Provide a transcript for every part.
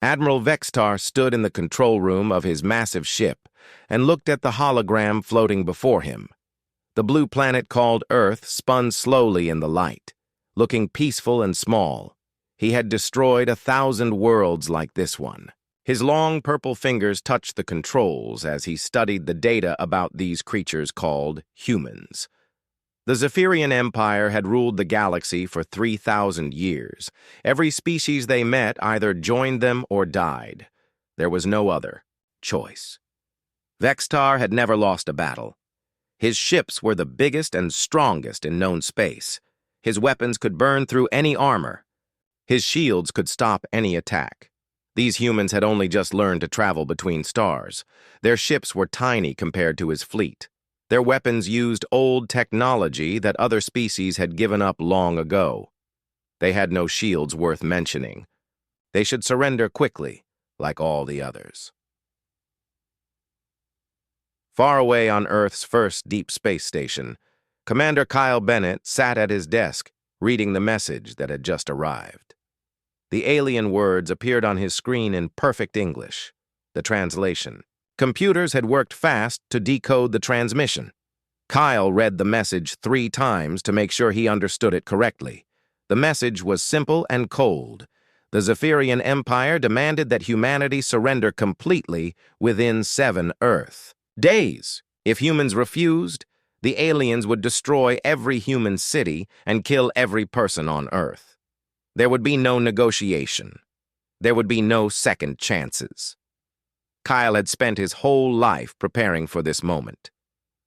Admiral Vextar stood in the control room of his massive ship and looked at the hologram floating before him. The blue planet called Earth spun slowly in the light, looking peaceful and small. He had destroyed 1,000 worlds like this one. His long purple fingers touched the controls as he studied the data about these creatures called humans. The Zephyrian Empire had ruled the galaxy for 3,000 years. Every species they met either joined them or died. There was no other choice. Vextar had never lost a battle. His ships were the biggest and strongest in known space. His weapons could burn through any armor. His shields could stop any attack. These humans had only just learned to travel between stars. Their ships were tiny compared to his fleet. Their weapons used old technology that other species had given up long ago. They had no shields worth mentioning. They should surrender quickly, like all the others. Far away on Earth's first deep space station, Commander Kyle Bennett sat at his desk, reading the message that had just arrived. The alien words appeared on his screen in perfect English. The translation. Computers had worked fast to decode the transmission. Kyle read the message 3 times to make sure he understood it correctly. The message was simple and cold. The Zephyrian Empire demanded that humanity surrender completely within 7 Earth days. If humans refused, the aliens would destroy every human city and kill every person on Earth. There would be no negotiation. There would be no second chances. Kyle had spent his whole life preparing for this moment.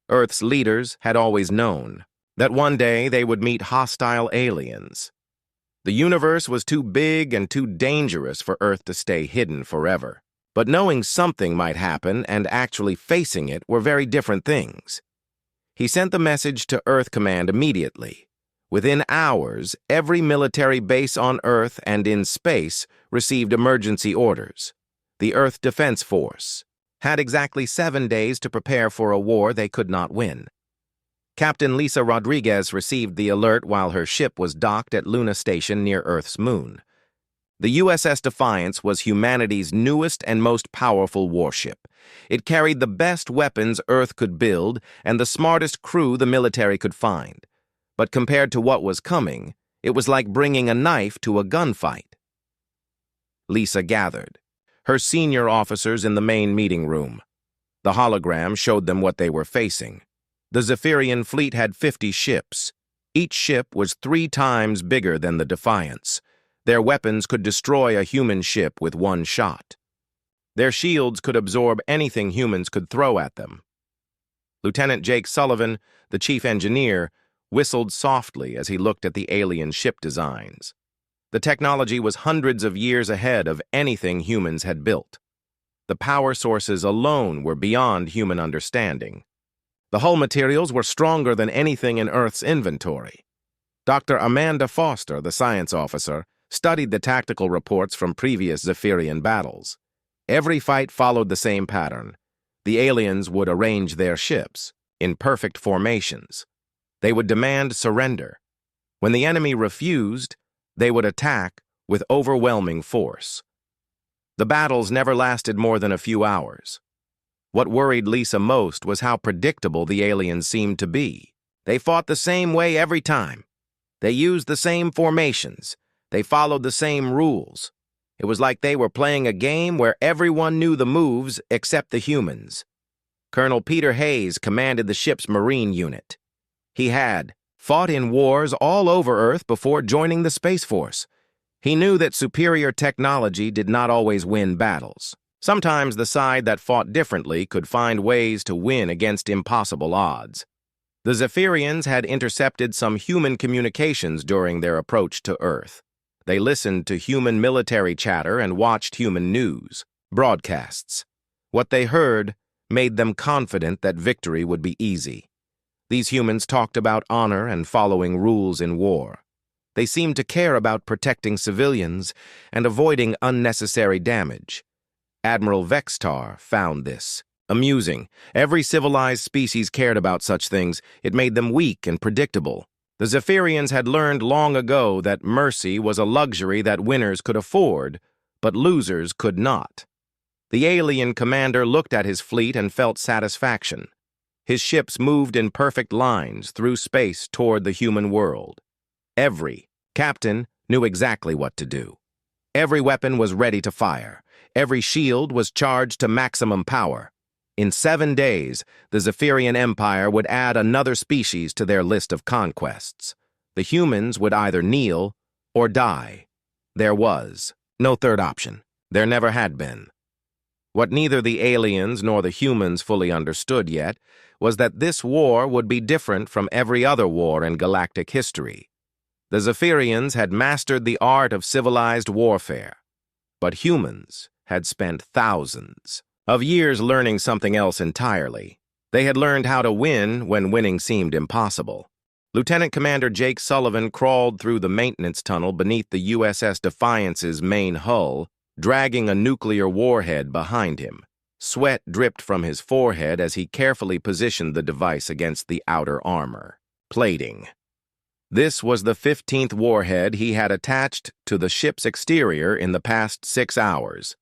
Earth's leaders had always known that one day they would meet hostile aliens. The universe was too big and too dangerous for Earth to stay hidden forever. But knowing something might happen and actually facing it were very different things. He sent the message to Earth Command immediately. Within hours, every military base on Earth and in space received emergency orders. The Earth Defense Force had exactly 7 days to prepare for a war they could not win. Captain Lisa Rodriguez received the alert while her ship was docked at Luna Station near Earth's moon. The USS Defiance was humanity's newest and most powerful warship. It carried the best weapons Earth could build and the smartest crew the military could find. But compared to what was coming, it was like bringing a knife to a gunfight. Lisa gathered her senior officers in the main meeting room. The hologram showed them what they were facing. The Zephyrian fleet had 50 ships. Each ship was 3 times bigger than the Defiance. Their weapons could destroy a human ship with 1 shot. Their shields could absorb anything humans could throw at them. Lieutenant Jake Sullivan, the chief engineer, whistled softly as he looked at the alien ship designs. The technology was hundreds of years ahead of anything humans had built. The power sources alone were beyond human understanding. The hull materials were stronger than anything in Earth's inventory. Dr. Amanda Foster, the science officer, studied the tactical reports from previous Zephyrian battles. Every fight followed the same pattern. The aliens would arrange their ships in perfect formations. They would demand surrender. When the enemy refused, they would attack with overwhelming force. The battles never lasted more than a few hours. What worried Lisa most was how predictable the aliens seemed to be. They fought the same way every time. They used the same formations. They followed the same rules. It was like they were playing a game where everyone knew the moves except the humans. Colonel Peter Hayes commanded the ship's Marine unit. He had fought in wars all over Earth before joining the Space Force. He knew that superior technology did not always win battles. Sometimes the side that fought differently could find ways to win against impossible odds. The Zephyrians had intercepted some human communications during their approach to Earth. They listened to human military chatter and watched human news broadcasts. What they heard made them confident that victory would be easy. These humans talked about honor and following rules in war. They seemed to care about protecting civilians and avoiding unnecessary damage. Admiral Vextar found this amusing. Every civilized species cared about such things. It made them weak and predictable. The Zephyrians had learned long ago that mercy was a luxury that winners could afford, but losers could not. The alien commander looked at his fleet and felt satisfaction. His ships moved in perfect lines through space toward the human world. Every captain knew exactly what to do. Every weapon was ready to fire. Every shield was charged to maximum power. In 7 days, the Zephyrian Empire would add another species to their list of conquests. The humans would either kneel or die. There was no third option. There never had been. What neither the aliens nor the humans fully understood yet was that this war would be different from every other war in galactic history. The Zephyrians had mastered the art of civilized warfare, but humans had spent thousands of years learning something else entirely. They had learned how to win when winning seemed impossible. Lieutenant Commander Jake Sullivan crawled through the maintenance tunnel beneath the USS Defiance's main hull, dragging a nuclear warhead behind him. Sweat dripped from his forehead as he carefully positioned the device against the outer armor. Plating. This was the 15th warhead he had attached to the ship's exterior in the past 6 hours.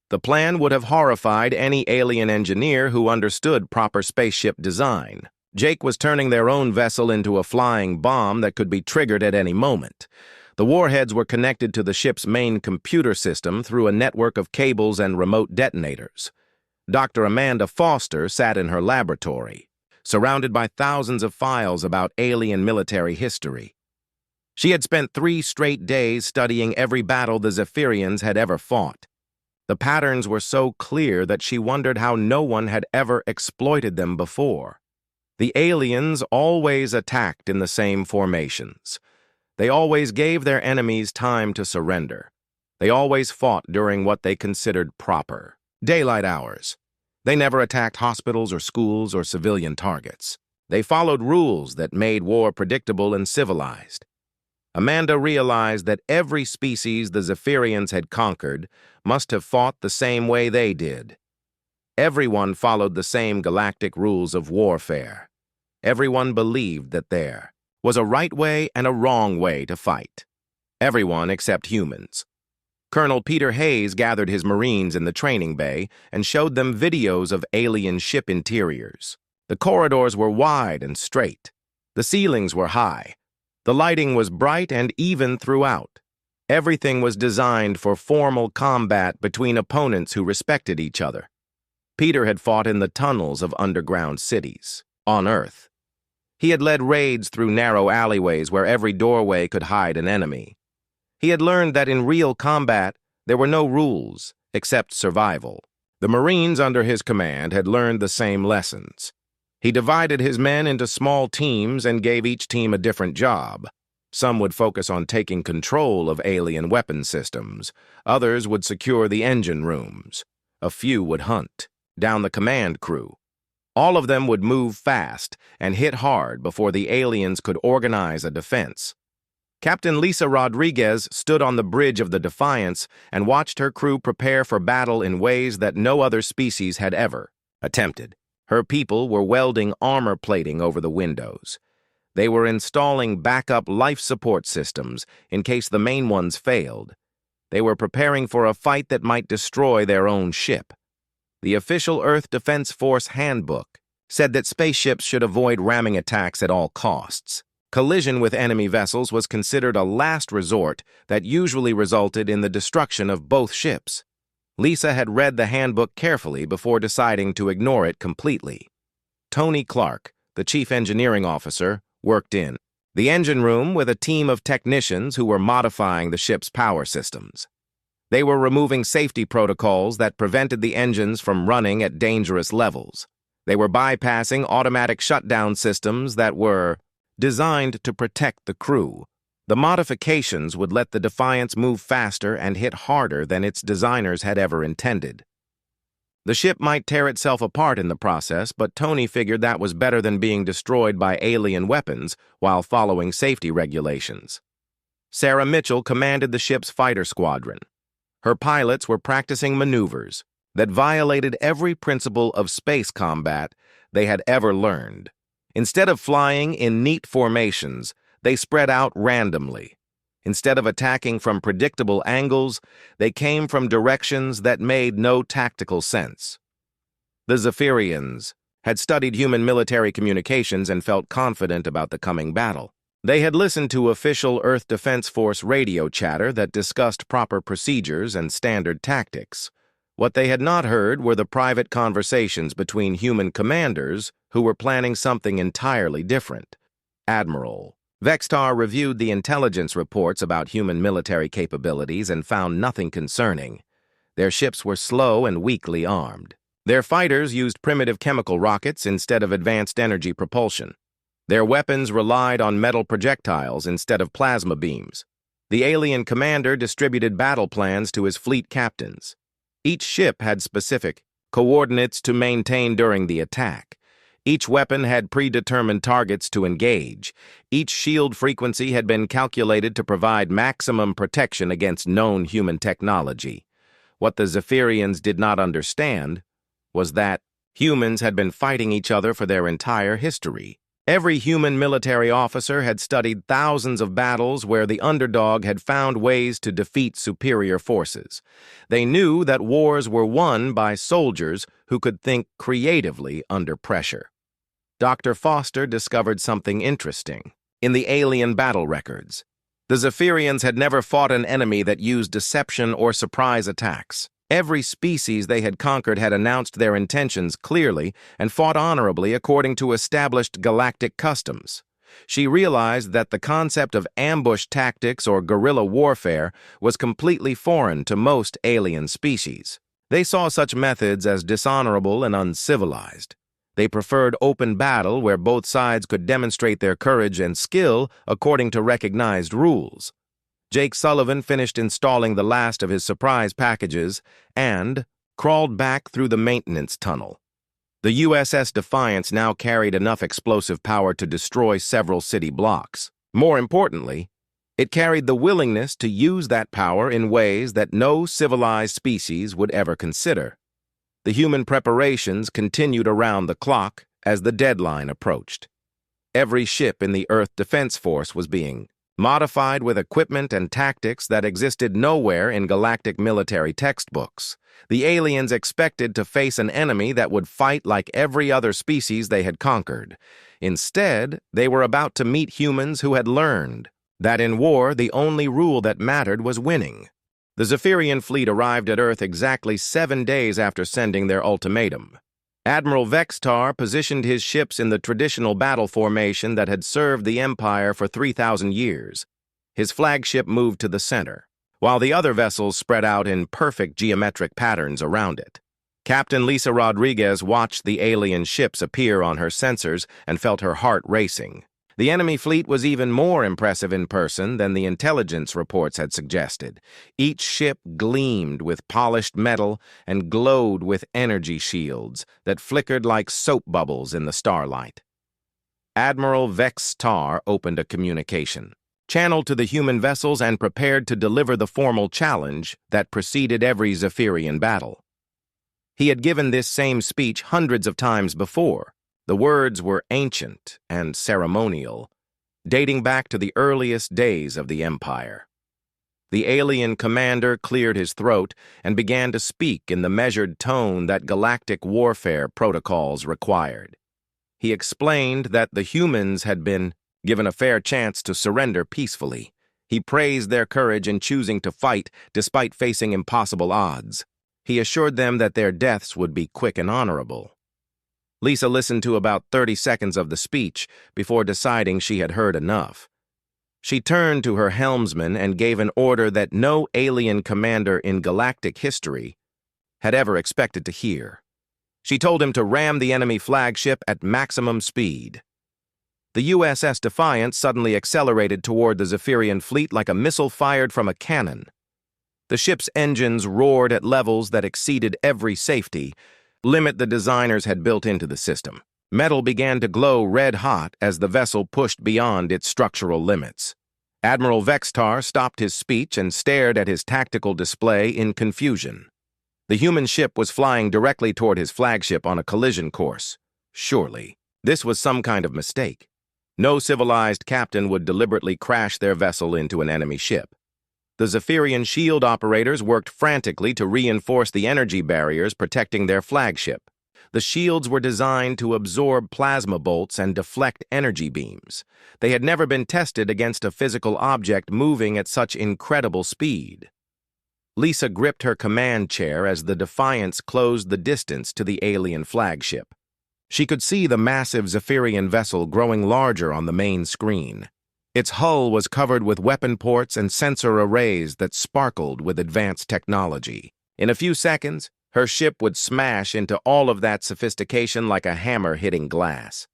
The plan would have horrified any alien engineer who understood proper spaceship design. Jake was turning their own vessel into a flying bomb that could be triggered at any moment. The warheads were connected to the ship's main computer system through a network of cables and remote detonators. Dr. Amanda Foster sat in her laboratory, surrounded by thousands of files about alien military history. She had spent 3 straight days studying every battle the Zephyrians had ever fought. The patterns were so clear that she wondered how no one had ever exploited them before. The aliens always attacked in the same formations. They always gave their enemies time to surrender. They always fought during what they considered proper daylight hours. They never attacked hospitals or schools or civilian targets. They followed rules that made war predictable and civilized. Amanda realized that every species the Zephyrians had conquered must have fought the same way they did. Everyone followed the same galactic rules of warfare. Everyone believed that there was a right way and a wrong way to fight. Everyone except humans. Colonel Peter Hayes gathered his Marines in the training bay and showed them videos of alien ship interiors. The corridors were wide and straight. The ceilings were high. The lighting was bright and even throughout. Everything was designed for formal combat between opponents who respected each other. Peter had fought in the tunnels of underground cities, on Earth. He had led raids through narrow alleyways where every doorway could hide an enemy. He had learned that in real combat, there were no rules except survival. The Marines under his command had learned the same lessons. He divided his men into small teams and gave each team a different job. Some would focus on taking control of alien weapon systems. Others would secure the engine rooms. A few would hunt down the command crew. All of them would move fast and hit hard before the aliens could organize a defense. Captain Lisa Rodriguez stood on the bridge of the Defiance and watched her crew prepare for battle in ways that no other species had ever attempted. Her people were welding armor plating over the windows. They were installing backup life support systems in case the main ones failed. They were preparing for a fight that might destroy their own ship. The official Earth Defense Force handbook said that spaceships should avoid ramming attacks at all costs. Collision with enemy vessels was considered a last resort that usually resulted in the destruction of both ships. Lisa had read the handbook carefully before deciding to ignore it completely. Tony Clark, the chief engineering officer, worked in the engine room with a team of technicians who were modifying the ship's power systems. They were removing safety protocols that prevented the engines from running at dangerous levels. They were bypassing automatic shutdown systems that were designed to protect the crew. The modifications would let the Defiance move faster and hit harder than its designers had ever intended. The ship might tear itself apart in the process, but Tony figured that was better than being destroyed by alien weapons while following safety regulations. Sarah Mitchell commanded the ship's fighter squadron. Her pilots were practicing maneuvers that violated every principle of space combat they had ever learned. Instead of flying in neat formations, they spread out randomly. Instead of attacking from predictable angles, they came from directions that made no tactical sense. The Zephyrians had studied human military communications and felt confident about the coming battle. They had listened to official Earth Defense Force radio chatter that discussed proper procedures and standard tactics. What they had not heard were the private conversations between human commanders who were planning something entirely different. Admiral Vextar reviewed the intelligence reports about human military capabilities and found nothing concerning. Their ships were slow and weakly armed. Their fighters used primitive chemical rockets instead of advanced energy propulsion. Their weapons relied on metal projectiles instead of plasma beams. The alien commander distributed battle plans to his fleet captains. Each ship had specific coordinates to maintain during the attack. Each weapon had predetermined targets to engage. Each shield frequency had been calculated to provide maximum protection against known human technology. What the Zephyrians did not understand was that humans had been fighting each other for their entire history. Every human military officer had studied thousands of battles where the underdog had found ways to defeat superior forces. They knew that wars were won by soldiers who could think creatively under pressure. Dr. Foster discovered something interesting in the alien battle records. The Zephyrians had never fought an enemy that used deception or surprise attacks. Every species they had conquered had announced their intentions clearly and fought honorably according to established galactic customs. She realized that the concept of ambush tactics or guerrilla warfare was completely foreign to most alien species. They saw such methods as dishonorable and uncivilized. They preferred open battle where both sides could demonstrate their courage and skill according to recognized rules. Jake Sullivan finished installing the last of his surprise packages and crawled back through the maintenance tunnel. The USS Defiance now carried enough explosive power to destroy several city blocks. More importantly, it carried the willingness to use that power in ways that no civilized species would ever consider. The human preparations continued around the clock as the deadline approached. Every ship in the Earth Defense Force was being modified with equipment and tactics that existed nowhere in galactic military textbooks. The aliens expected to face an enemy that would fight like every other species they had conquered. Instead, they were about to meet humans who had learned that in war the only rule that mattered was winning. The Zephyrian fleet arrived at Earth exactly 7 days after sending their ultimatum. Admiral Vextar positioned his ships in the traditional battle formation that had served the Empire for 3,000 years. His flagship moved to the center, while the other vessels spread out in perfect geometric patterns around it. Captain Lisa Rodriguez watched the alien ships appear on her sensors and felt her heart racing. The enemy fleet was even more impressive in person than the intelligence reports had suggested. Each ship gleamed with polished metal and glowed with energy shields that flickered like soap bubbles in the starlight. Admiral Vextar opened a communication, channeled to the human vessels, and prepared to deliver the formal challenge that preceded every Zephyrian battle. He had given this same speech hundreds of times before. The words were ancient and ceremonial, dating back to the earliest days of the Empire. The alien commander cleared his throat and began to speak in the measured tone that galactic warfare protocols required. He explained that the humans had been given a fair chance to surrender peacefully. He praised their courage in choosing to fight despite facing impossible odds. He assured them that their deaths would be quick and honorable. Lisa listened to about 30 seconds of the speech before deciding she had heard enough. She turned to her helmsman and gave an order that no alien commander in galactic history had ever expected to hear. She told him to ram the enemy flagship at maximum speed. The USS Defiance suddenly accelerated toward the Zephyrian fleet like a missile fired from a cannon. The ship's engines roared at levels that exceeded every safety limit the designers had built into the system. Metal began to glow red-hot as the vessel pushed beyond its structural limits. Admiral Vextar stopped his speech and stared at his tactical display in confusion. The human ship was flying directly toward his flagship on a collision course. Surely, this was some kind of mistake. No civilized captain would deliberately crash their vessel into an enemy ship. The Zephyrian shield operators worked frantically to reinforce the energy barriers protecting their flagship. The shields were designed to absorb plasma bolts and deflect energy beams. They had never been tested against a physical object moving at such incredible speed. Lisa gripped her command chair as the Defiance closed the distance to the alien flagship. She could see the massive Zephyrian vessel growing larger on the main screen. Its hull was covered with weapon ports and sensor arrays that sparkled with advanced technology. In a few seconds, her ship would smash into all of that sophistication like a hammer hitting glass.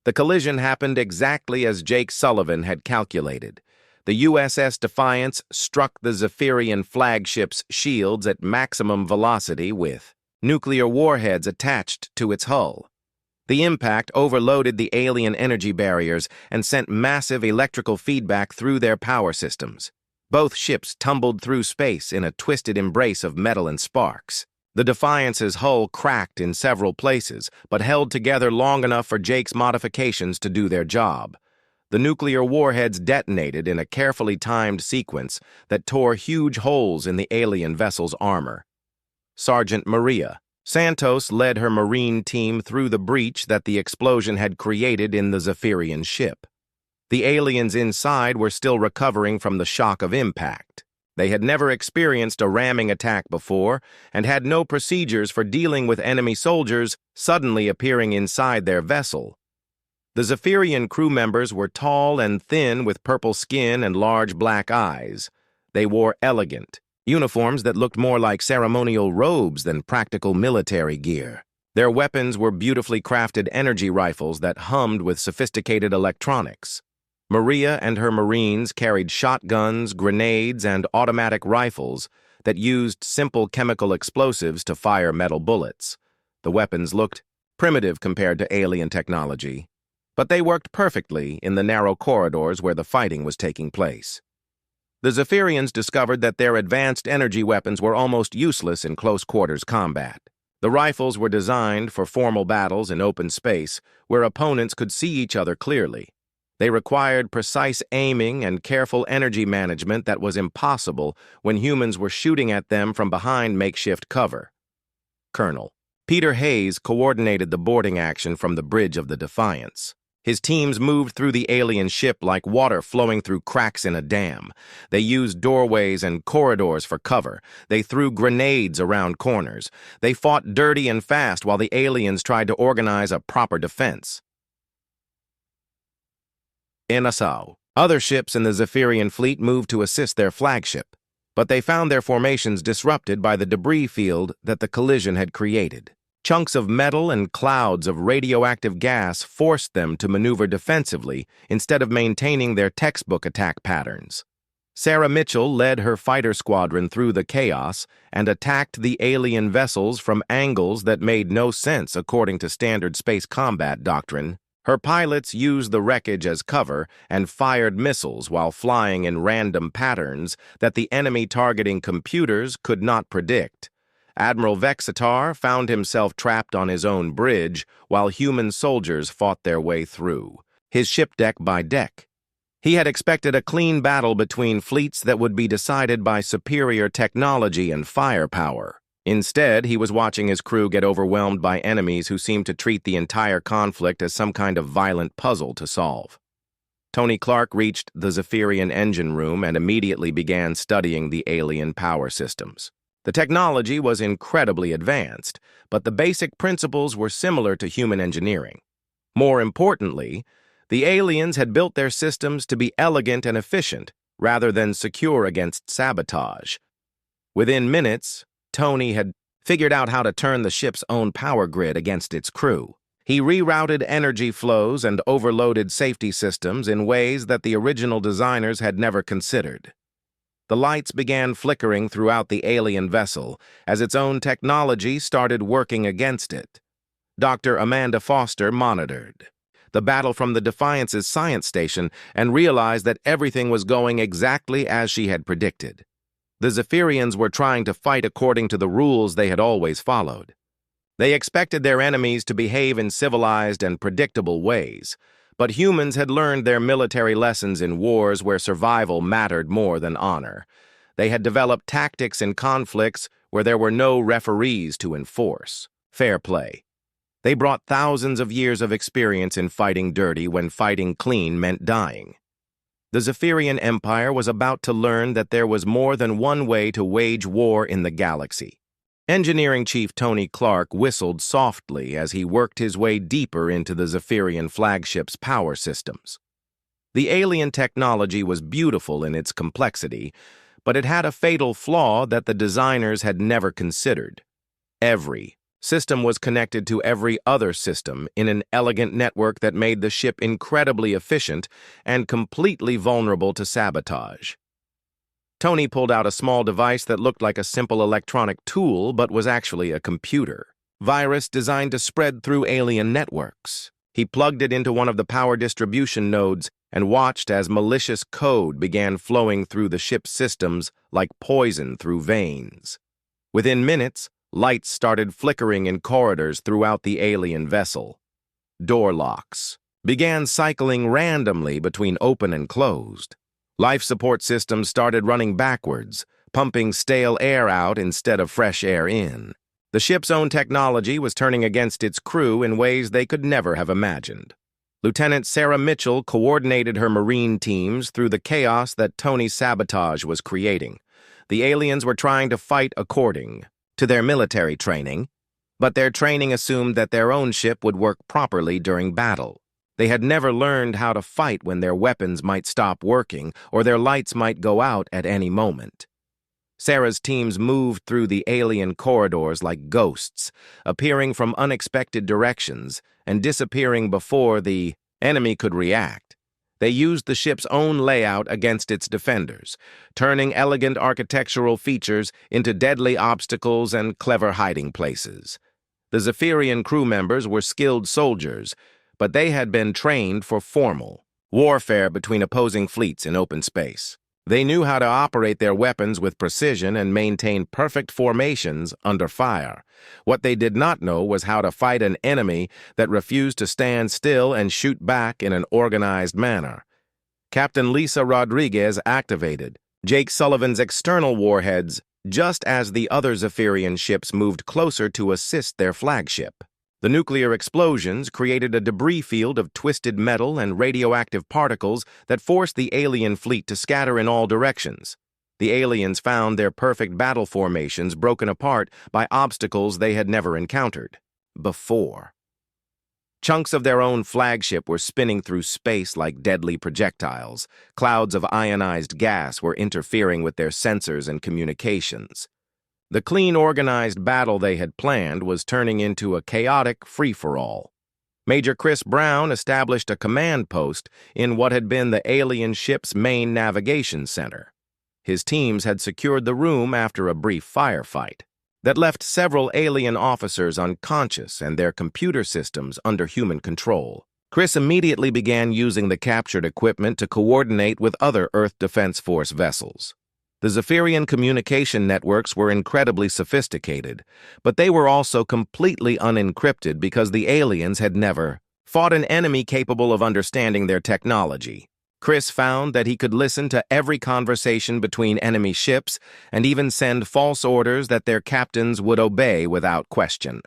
The collision happened exactly as Jake Sullivan had calculated. The USS Defiance struck the Zephyrian flagship's shields at maximum velocity with nuclear warheads attached to its hull. The impact overloaded the alien energy barriers and sent massive electrical feedback through their power systems. Both ships tumbled through space in a twisted embrace of metal and sparks. The Defiance's hull cracked in several places, but held together long enough for Jake's modifications to do their job. The nuclear warheads detonated in a carefully timed sequence that tore huge holes in the alien vessel's armor. Sergeant Maria Santos led her Marine team through the breach that the explosion had created in the Zephyrian ship. The aliens inside were still recovering from the shock of impact. They had never experienced a ramming attack before and had no procedures for dealing with enemy soldiers suddenly appearing inside their vessel. The Zephyrian crew members were tall and thin with purple skin and large black eyes. They wore elegant uniforms that looked more like ceremonial robes than practical military gear. Their weapons were beautifully crafted energy rifles that hummed with sophisticated electronics. Maria and her Marines carried shotguns, grenades, and automatic rifles that used simple chemical explosives to fire metal bullets. The weapons looked primitive compared to alien technology, but they worked perfectly in the narrow corridors where the fighting was taking place. The Zephyrians discovered that their advanced energy weapons were almost useless in close-quarters combat. The rifles were designed for formal battles in open space where opponents could see each other clearly. They required precise aiming and careful energy management that was impossible when humans were shooting at them from behind makeshift cover. Colonel Peter Hayes coordinated the boarding action from the bridge of the Defiance. His teams moved through the alien ship like water flowing through cracks in a dam. They used doorways and corridors for cover. They threw grenades around corners. They fought dirty and fast while the aliens tried to organize a proper defense. In Nassau, other ships in the Zephyrian fleet moved to assist their flagship, but they found their formations disrupted by the debris field that the collision had created. Chunks of metal and clouds of radioactive gas forced them to maneuver defensively instead of maintaining their textbook attack patterns. Sarah Mitchell led her fighter squadron through the chaos and attacked the alien vessels from angles that made no sense according to standard space combat doctrine. Her pilots used the wreckage as cover and fired missiles while flying in random patterns that the enemy targeting computers could not predict. Admiral Vexitar found himself trapped on his own bridge while human soldiers fought their way through, his ship deck by deck. He had expected a clean battle between fleets that would be decided by superior technology and firepower. Instead, he was watching his crew get overwhelmed by enemies who seemed to treat the entire conflict as some kind of violent puzzle to solve. Tony Clark reached the Zephyrian engine room and immediately began studying the alien power systems. The technology was incredibly advanced, but the basic principles were similar to human engineering. More importantly, the aliens had built their systems to be elegant and efficient, rather than secure against sabotage. Within minutes, Tony had figured out how to turn the ship's own power grid against its crew. He rerouted energy flows and overloaded safety systems in ways that the original designers had never considered. The lights began flickering throughout the alien vessel as its own technology started working against it. Dr. Amanda Foster monitored the battle from the Defiance's science station and realized that everything was going exactly as she had predicted. The Zephyrians were trying to fight according to the rules they had always followed. They expected their enemies to behave in civilized and predictable ways, But humans had learned their military lessons in wars where survival mattered more than honor. They had developed tactics in conflicts where there were no referees to enforce. Fair play. They brought thousands of years of experience in fighting dirty when fighting clean meant dying. The Zephyrian Empire was about to learn that there was more than one way to wage war in the galaxy. Engineering Chief Tony Clark whistled softly as he worked his way deeper into the Zephyrian flagship's power systems. The alien technology was beautiful in its complexity, but it had a fatal flaw that the designers had never considered. Every system was connected to every other system in an elegant network that made the ship incredibly efficient and completely vulnerable to sabotage. Tony pulled out a small device that looked like a simple electronic tool but was actually a computer. Virus designed to spread through alien networks. He plugged it into one of the power distribution nodes and watched as malicious code began flowing through the ship's systems like poison through veins. Within minutes, lights started flickering in corridors throughout the alien vessel. Door locks began cycling randomly between open and closed. Life support systems started running backwards, pumping stale air out instead of fresh air in. The ship's own technology was turning against its crew in ways they could never have imagined. Lieutenant Sarah Mitchell coordinated her Marine teams through the chaos that Tony's sabotage was creating. The aliens were trying to fight according to their military training, but their training assumed that their own ship would work properly during battle. They had never learned how to fight when their weapons might stop working or their lights might go out at any moment. Sarah's teams moved through the alien corridors like ghosts, appearing from unexpected directions and disappearing before the enemy could react. They used the ship's own layout against its defenders, turning elegant architectural features into deadly obstacles and clever hiding places. The Zephyrian crew members were skilled soldiers, but they had been trained for formal warfare between opposing fleets in open space. They knew how to operate their weapons with precision and maintain perfect formations under fire. What they did not know was how to fight an enemy that refused to stand still and shoot back in an organized manner. Captain Lisa Rodriguez activated Jake Sullivan's external warheads just as the other Zephyrian ships moved closer to assist their flagship. The nuclear explosions created a debris field of twisted metal and radioactive particles that forced the alien fleet to scatter in all directions. The aliens found their perfect battle formations broken apart by obstacles they had never encountered before. Chunks of their own flagship were spinning through space like deadly projectiles. Clouds of ionized gas were interfering with their sensors and communications. The clean, organized battle they had planned was turning into a chaotic free-for-all. Major Chris Brown established a command post in what had been the alien ship's main navigation center. His teams had secured the room after a brief firefight that left several alien officers unconscious and their computer systems under human control. Chris immediately began using the captured equipment to coordinate with other Earth Defense Force vessels. The Zephyrian communication networks were incredibly sophisticated, but they were also completely unencrypted because the aliens had never fought an enemy capable of understanding their technology. Chris found that he could listen to every conversation between enemy ships and even send false orders that their captains would obey without question.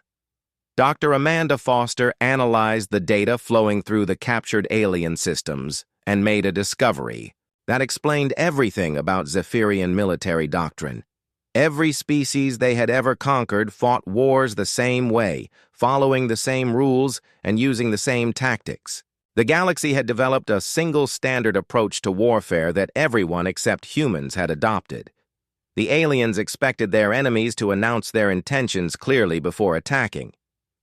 Dr. Amanda Foster analyzed the data flowing through the captured alien systems and made a discovery that explained everything about Zephyrian military doctrine. Every species they had ever conquered fought wars the same way, following the same rules and using the same tactics. The galaxy had developed a single standard approach to warfare that everyone except humans had adopted. The aliens expected their enemies to announce their intentions clearly before attacking.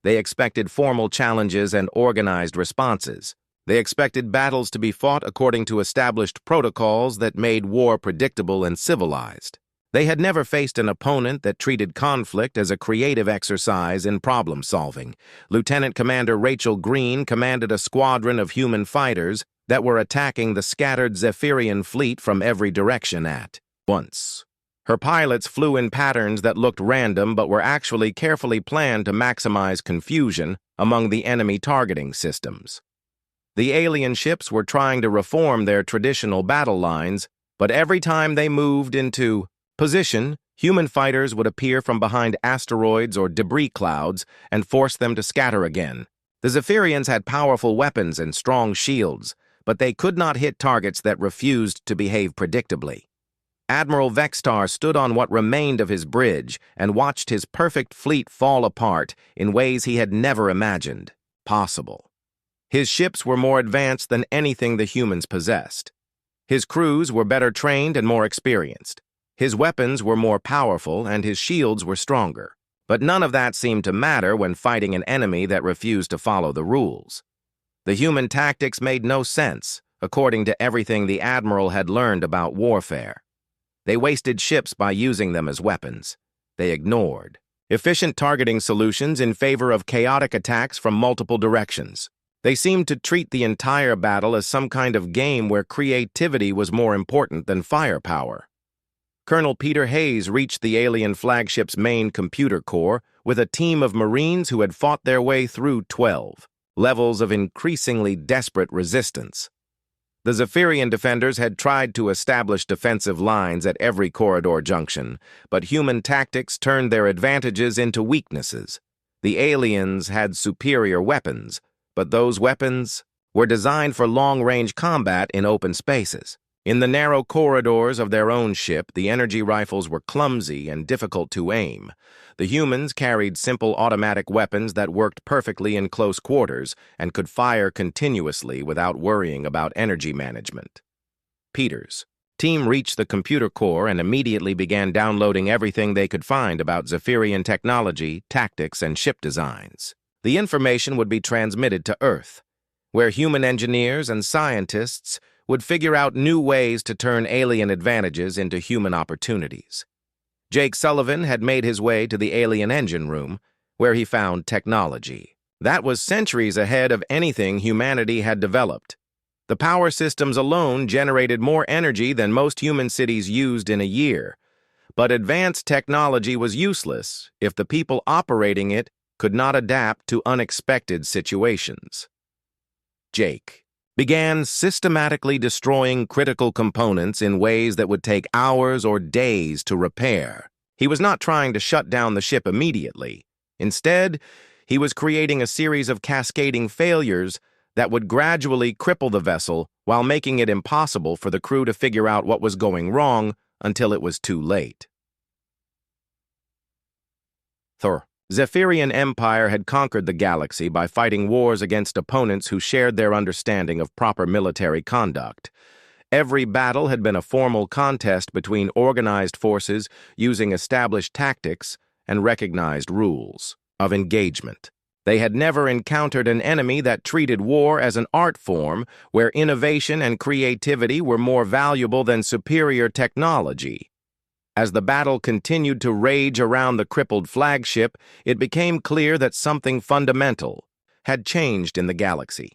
They expected formal challenges and organized responses. They expected battles to be fought according to established protocols that made war predictable and civilized. They had never faced an opponent that treated conflict as a creative exercise in problem-solving. Lieutenant Commander Rachel Green commanded a squadron of human fighters that were attacking the scattered Zephyrian fleet from every direction at once. Her pilots flew in patterns that looked random but were actually carefully planned to maximize confusion among the enemy targeting systems. The alien ships were trying to reform their traditional battle lines, but every time they moved into position, human fighters would appear from behind asteroids or debris clouds and force them to scatter again. The Zephyrians had powerful weapons and strong shields, but they could not hit targets that refused to behave predictably. Admiral Vextar stood on what remained of his bridge and watched his perfect fleet fall apart in ways he had never imagined possible. His ships were more advanced than anything the humans possessed. His crews were better trained and more experienced. His weapons were more powerful and his shields were stronger. But none of that seemed to matter when fighting an enemy that refused to follow the rules. The human tactics made no sense, according to everything the Admiral had learned about warfare. They wasted ships by using them as weapons. They ignored efficient targeting solutions in favor of chaotic attacks from multiple directions. They seemed to treat the entire battle as some kind of game where creativity was more important than firepower. Colonel Peter Hayes reached the alien flagship's main computer core with a team of Marines who had fought their way through 12 levels of increasingly desperate resistance. The Zephyrian defenders had tried to establish defensive lines at every corridor junction, but human tactics turned their advantages into weaknesses. The aliens had superior weapons, but those weapons were designed for long-range combat in open spaces. In the narrow corridors of their own ship, the energy rifles were clumsy and difficult to aim. The humans carried simple automatic weapons that worked perfectly in close quarters and could fire continuously without worrying about energy management. Peter's team reached the computer core and immediately began downloading everything they could find about Zephyrian technology, tactics, and ship designs. The information would be transmitted to Earth, where human engineers and scientists would figure out new ways to turn alien advantages into human opportunities. Jake Sullivan had made his way to the alien engine room, where he found technology. That was centuries ahead of anything humanity had developed. The power systems alone generated more energy than most human cities used in a year. But advanced technology was useless if the people operating it could not adapt to unexpected situations. Jake began systematically destroying critical components in ways that would take hours or days to repair. He was not trying to shut down the ship immediately. Instead, he was creating a series of cascading failures that would gradually cripple the vessel while making it impossible for the crew to figure out what was going wrong until it was too late. The Zephyrian Empire had conquered the galaxy by fighting wars against opponents who shared their understanding of proper military conduct. Every battle had been a formal contest between organized forces using established tactics and recognized rules of engagement. They had never encountered an enemy that treated war as an art form where innovation and creativity were more valuable than superior technology. As the battle continued to rage around the crippled flagship, it became clear that something fundamental had changed in the galaxy.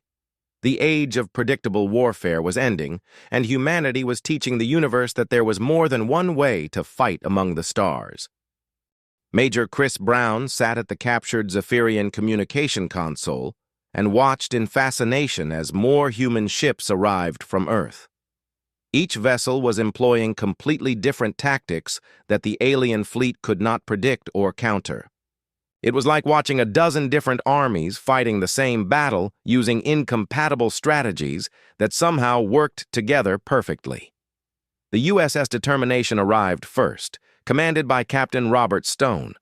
The age of predictable warfare was ending, and humanity was teaching the universe that there was more than one way to fight among the stars. Major Chris Brown sat at the captured Zephyrian communication console and watched in fascination as more human ships arrived from Earth. Each vessel was employing completely different tactics that the alien fleet could not predict or counter. It was like watching a dozen different armies fighting the same battle using incompatible strategies that somehow worked together perfectly. The USS Determination arrived first, commanded by Captain Robert Stone.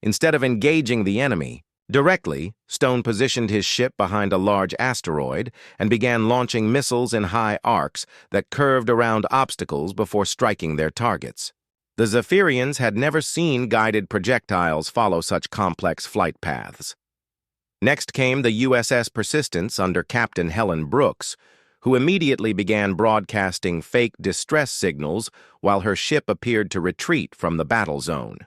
Instead of engaging the enemy directly, Stone positioned his ship behind a large asteroid and began launching missiles in high arcs that curved around obstacles before striking their targets. The Zephyrians had never seen guided projectiles follow such complex flight paths. Next came the USS Persistence under Captain Helen Brooks, who immediately began broadcasting fake distress signals while her ship appeared to retreat from the battle zone.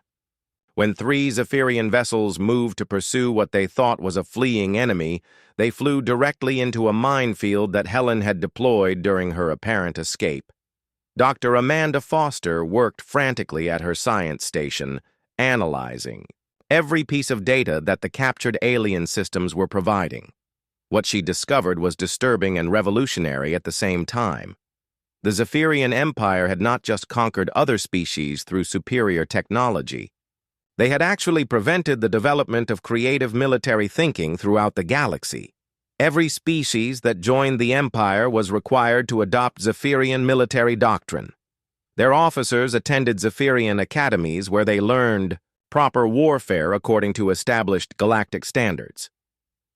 When 3 Zephyrian vessels moved to pursue what they thought was a fleeing enemy, they flew directly into a minefield that Helen had deployed during her apparent escape. Dr. Amanda Foster worked frantically at her science station, analyzing every piece of data that the captured alien systems were providing. What she discovered was disturbing and revolutionary at the same time. The Zephyrian Empire had not just conquered other species through superior technology. They had actually prevented the development of creative military thinking throughout the galaxy. Every species that joined the Empire was required to adopt Zephyrian military doctrine. Their officers attended Zephyrian academies where they learned proper warfare according to established galactic standards.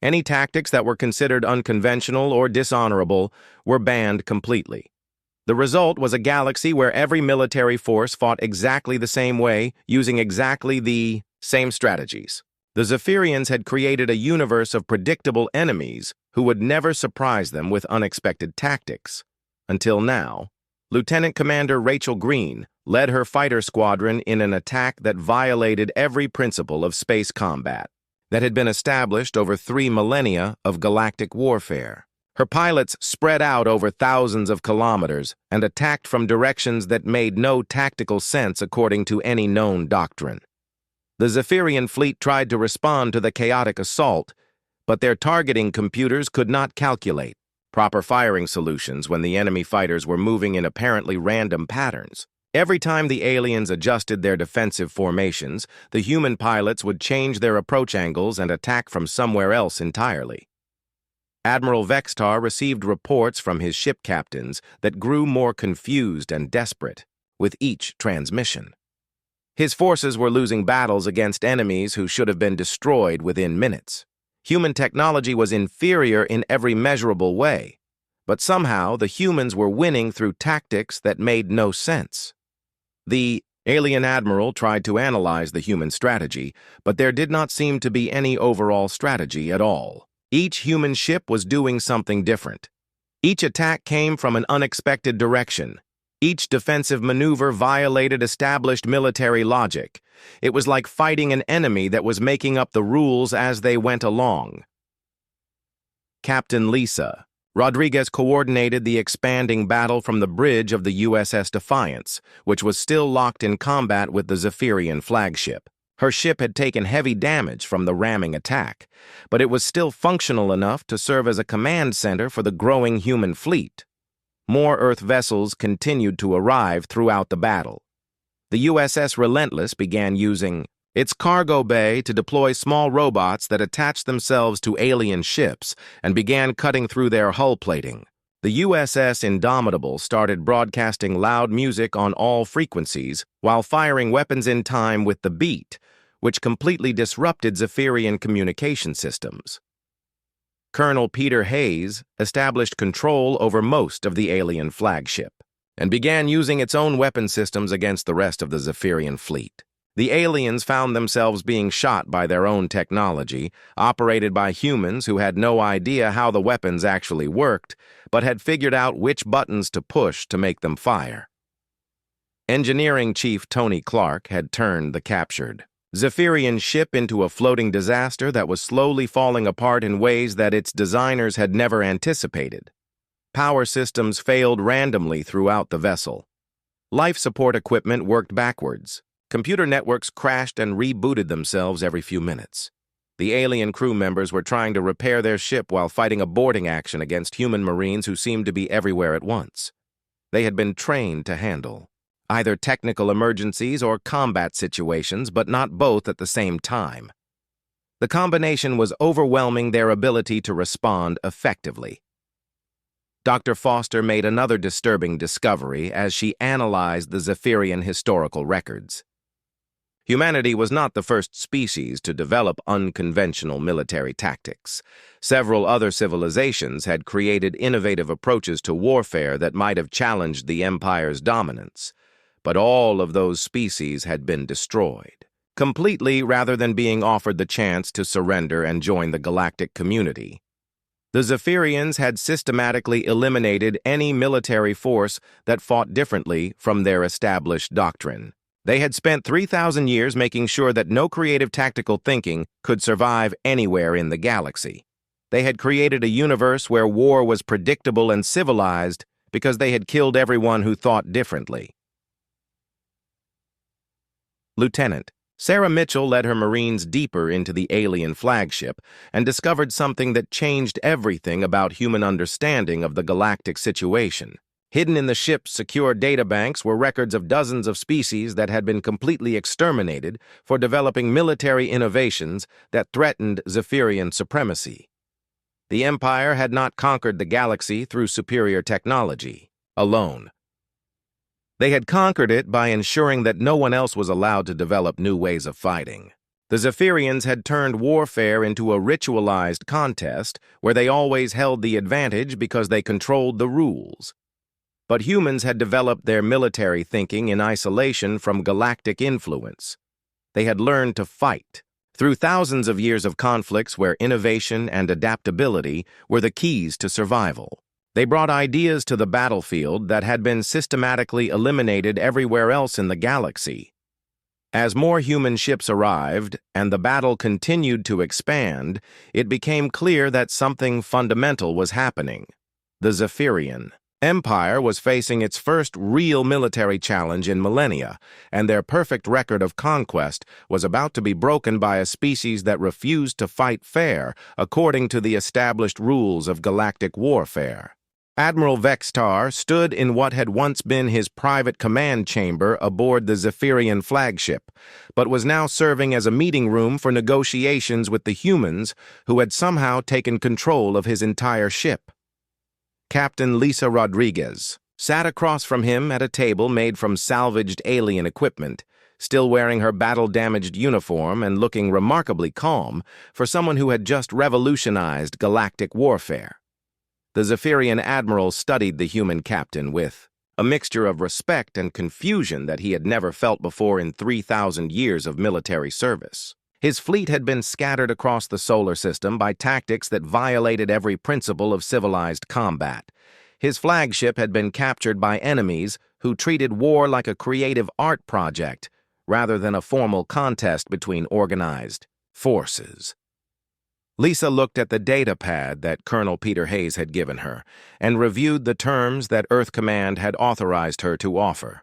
Any tactics that were considered unconventional or dishonorable were banned completely. The result was a galaxy where every military force fought exactly the same way, using exactly the same strategies. The Zephyrians had created a universe of predictable enemies who would never surprise them with unexpected tactics. Until now, Lieutenant Commander Rachel Green led her fighter squadron in an attack that violated every principle of space combat that had been established over 3 millennia of galactic warfare. Her pilots spread out over thousands of kilometers and attacked from directions that made no tactical sense according to any known doctrine. The Zephyrian fleet tried to respond to the chaotic assault, but their targeting computers could not calculate proper firing solutions when the enemy fighters were moving in apparently random patterns. Every time the aliens adjusted their defensive formations, the human pilots would change their approach angles and attack from somewhere else entirely. Admiral Vextar received reports from his ship captains that grew more confused and desperate with each transmission. His forces were losing battles against enemies who should have been destroyed within minutes. Human technology was inferior in every measurable way, but somehow the humans were winning through tactics that made no sense. The alien admiral tried to analyze the human strategy, but there did not seem to be any overall strategy at all. Each human ship was doing something different. Each attack came from an unexpected direction. Each defensive maneuver violated established military logic. It was like fighting an enemy that was making up the rules as they went along. Captain Lisa Rodriguez coordinated the expanding battle from the bridge of the USS Defiance, which was still locked in combat with the Zephyrian flagship. Her ship had taken heavy damage from the ramming attack, but it was still functional enough to serve as a command center for the growing human fleet. More Earth vessels continued to arrive throughout the battle. The USS Relentless began using its cargo bay to deploy small robots that attached themselves to alien ships and began cutting through their hull plating. The USS Indomitable started broadcasting loud music on all frequencies while firing weapons in time with the beat, which completely disrupted Zephyrian communication systems. Colonel Peter Hayes established control over most of the alien flagship and began using its own weapon systems against the rest of the Zephyrian fleet. The aliens found themselves being shot by their own technology, operated by humans who had no idea how the weapons actually worked, but had figured out which buttons to push to make them fire. Engineering Chief Tony Clark had turned the captured Zephyrian ship into a floating disaster that was slowly falling apart in ways that its designers had never anticipated. Power systems failed randomly throughout the vessel. Life support equipment worked backwards. Computer networks crashed and rebooted themselves every few minutes. The alien crew members were trying to repair their ship while fighting a boarding action against human marines who seemed to be everywhere at once. They had been trained to handle either technical emergencies or combat situations, but not both at the same time. The combination was overwhelming their ability to respond effectively. Dr. Foster made another disturbing discovery as she analyzed the Zephyrian historical records. Humanity was not the first species to develop unconventional military tactics. Several other civilizations had created innovative approaches to warfare that might have challenged the Empire's dominance. But all of those species had been destroyed completely rather than being offered the chance to surrender and join the galactic community. The Zephyrians had systematically eliminated any military force that fought differently from their established doctrine. They had spent 3,000 years making sure that no creative tactical thinking could survive anywhere in the galaxy. They had created a universe where war was predictable and civilized because they had killed everyone who thought differently. Lieutenant, Sarah Mitchell led her Marines deeper into the alien flagship and discovered something that changed everything about human understanding of the galactic situation. Hidden in the ship's secure databanks were records of dozens of species that had been completely exterminated for developing military innovations that threatened Zephyrian supremacy. The Empire had not conquered the galaxy through superior technology alone. They had conquered it by ensuring that no one else was allowed to develop new ways of fighting. The Zephyrians had turned warfare into a ritualized contest where they always held the advantage because they controlled the rules. But humans had developed their military thinking in isolation from galactic influence. They had learned to fight. Through thousands of years of conflicts where innovation and adaptability were the keys to survival. They brought ideas to the battlefield that had been systematically eliminated everywhere else in the galaxy. As more human ships arrived and the battle continued to expand, it became clear that something fundamental was happening. The Zephyrian Empire was facing its first real military challenge in millennia, and their perfect record of conquest was about to be broken by a species that refused to fight fair according to the established rules of galactic warfare. Admiral Vextar stood in what had once been his private command chamber aboard the Zephyrian flagship, but was now serving as a meeting room for negotiations with the humans who had somehow taken control of his entire ship. Captain Lisa Rodriguez sat across from him at a table made from salvaged alien equipment, still wearing her battle-damaged uniform and looking remarkably calm for someone who had just revolutionized galactic warfare. The Zephyrian admiral studied the human captain with a mixture of respect and confusion that he had never felt before in 3,000 years of military service. His fleet had been scattered across the solar system by tactics that violated every principle of civilized combat. His flagship had been captured by enemies who treated war like a creative art project rather than a formal contest between organized forces. Lisa looked at the data pad that Colonel Peter Hayes had given her and reviewed the terms that Earth Command had authorized her to offer.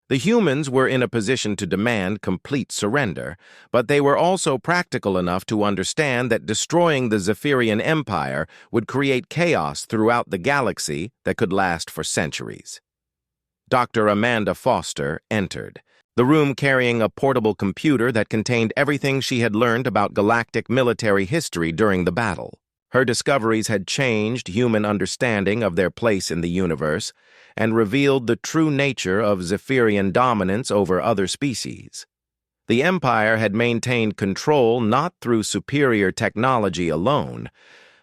The humans were in a position to demand complete surrender, but they were also practical enough to understand that destroying the Zephyrian Empire would create chaos throughout the galaxy that could last for centuries. Dr. Amanda Foster entered, the room carrying a portable computer that contained everything she had learned about galactic military history during the battle. Her discoveries had changed human understanding of their place in the universe and revealed the true nature of Zephyrian dominance over other species. The Empire had maintained control not through superior technology alone,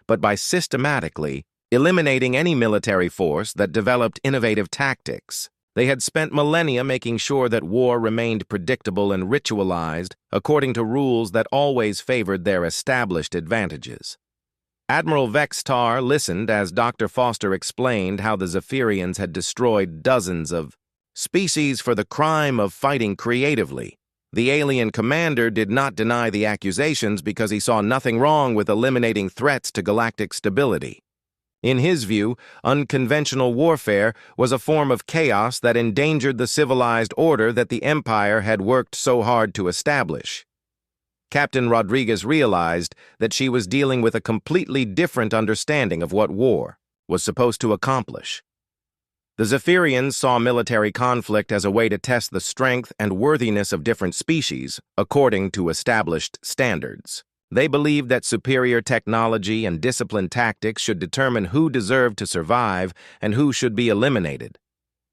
but by systematically eliminating any military force that developed innovative tactics. They had spent millennia making sure that war remained predictable and ritualized according to rules that always favored their established advantages. Admiral Vextar listened as Dr. Foster explained how the Zephyrians had destroyed dozens of species for the crime of fighting creatively. The alien commander did not deny the accusations because he saw nothing wrong with eliminating threats to galactic stability. In his view, unconventional warfare was a form of chaos that endangered the civilized order that the Empire had worked so hard to establish. Captain Rodriguez realized that she was dealing with a completely different understanding of what war was supposed to accomplish. The Zephyrians saw military conflict as a way to test the strength and worthiness of different species according to established standards. They believed that superior technology and disciplined tactics should determine who deserved to survive and who should be eliminated.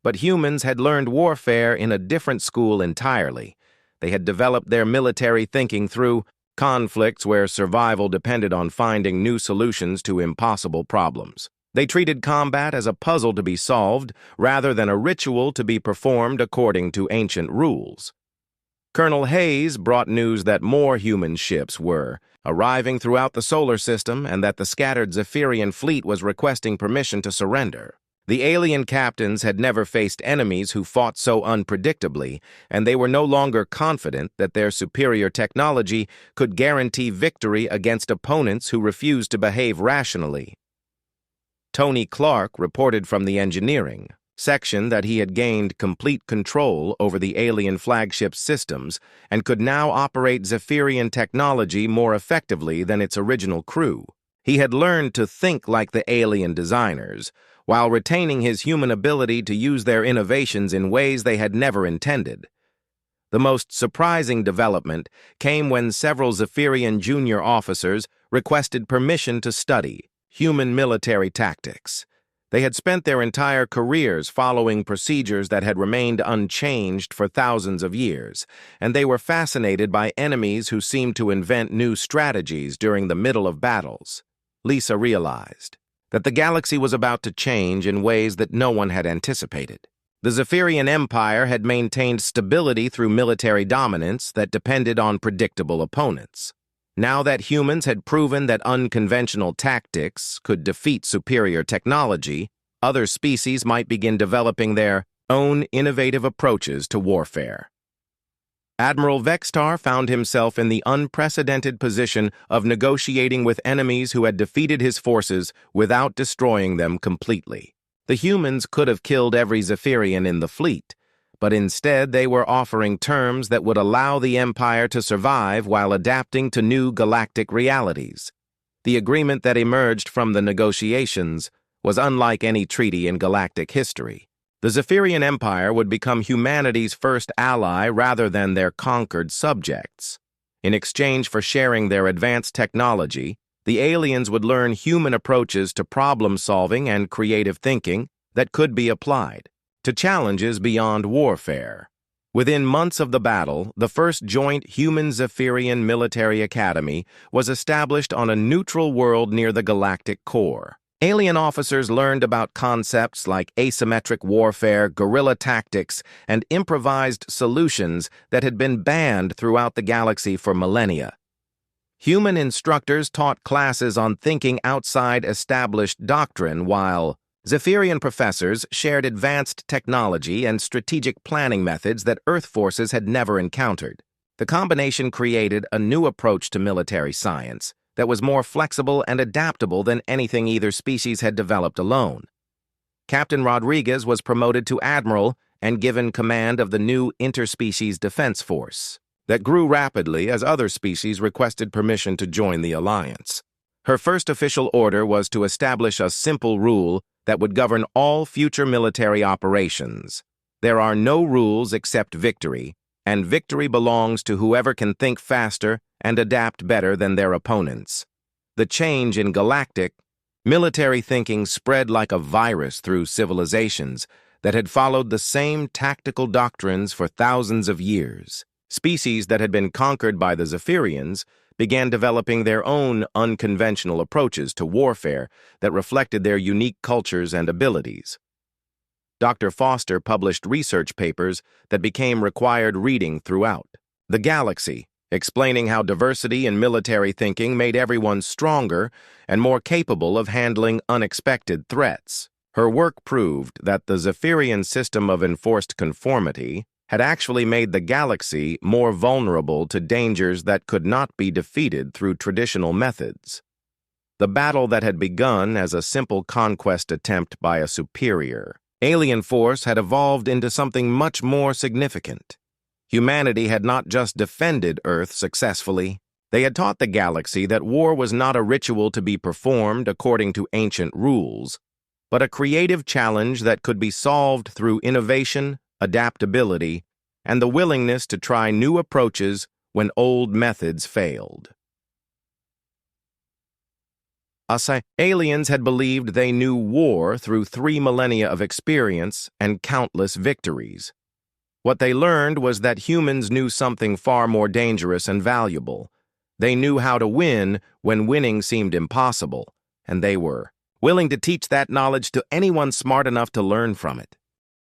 But humans had learned warfare in a different school entirely. They had developed their military thinking through conflicts where survival depended on finding new solutions to impossible problems. They treated combat as a puzzle to be solved rather than a ritual to be performed according to ancient rules. Colonel Hayes brought news that more human ships were arriving throughout the solar system and that the scattered Zephyrian fleet was requesting permission to surrender. The alien captains had never faced enemies who fought so unpredictably, and they were no longer confident that their superior technology could guarantee victory against opponents who refused to behave rationally. Tony Clark reported from the engineering section that he had gained complete control over the alien flagship systems and could now operate Zephyrian technology more effectively than its original crew. He had learned to think like the alien designers, while retaining his human ability to use their innovations in ways they had never intended. The most surprising development came when several Zephyrian junior officers requested permission to study human military tactics. They had spent their entire careers following procedures that had remained unchanged for thousands of years, and they were fascinated by enemies who seemed to invent new strategies during the middle of battles. Lisa realized that the galaxy was about to change in ways that no one had anticipated. The Zephyrian Empire had maintained stability through military dominance that depended on predictable opponents. Now that humans had proven that unconventional tactics could defeat superior technology, other species might begin developing their own innovative approaches to warfare. Admiral Vextar found himself in the unprecedented position of negotiating with enemies who had defeated his forces without destroying them completely. The humans could have killed every Zephyrian in the fleet, but instead they were offering terms that would allow the Empire to survive while adapting to new galactic realities. The agreement that emerged from the negotiations was unlike any treaty in galactic history. The Zephyrian Empire would become humanity's first ally rather than their conquered subjects. In exchange for sharing their advanced technology, the aliens would learn human approaches to problem-solving and creative thinking that could be applied to challenges beyond warfare. Within months of the battle, the first joint human-Zephyrian military academy was established on a neutral world near the galactic core. Alien officers learned about concepts like asymmetric warfare, guerrilla tactics, and improvised solutions that had been banned throughout the galaxy for millennia. Human instructors taught classes on thinking outside established doctrine, while Zephyrian professors shared advanced technology and strategic planning methods that Earth forces had never encountered. The combination created a new approach to military science that was more flexible and adaptable than anything either species had developed alone. Captain Rodriguez was promoted to admiral and given command of the new interspecies defense force that grew rapidly as other species requested permission to join the alliance. Her first official order was to establish a simple rule that would govern all future military operations. There are no rules except victory, and victory belongs to whoever can think faster and adapt better than their opponents. The change in galactic military thinking spread like a virus through civilizations that had followed the same tactical doctrines for thousands of years. Species that had been conquered by the Zephyrians began developing their own unconventional approaches to warfare that reflected their unique cultures and abilities. Dr. Foster published research papers that became required reading throughout the galaxy, explaining how diversity in military thinking made everyone stronger and more capable of handling unexpected threats. Her work proved that the Zephyrian system of enforced conformity had actually made the galaxy more vulnerable to dangers that could not be defeated through traditional methods. The battle that had begun as a simple conquest attempt by a superior alien force had evolved into something much more significant. Humanity had not just defended Earth successfully. They had taught the galaxy that war was not a ritual to be performed according to ancient rules, but a creative challenge that could be solved through innovation, adaptability, and the willingness to try new approaches when old methods failed. Aliens had believed they knew war through 3 millennia of experience and countless victories. What they learned was that humans knew something far more dangerous and valuable. They knew how to win when winning seemed impossible, and they were willing to teach that knowledge to anyone smart enough to learn from it.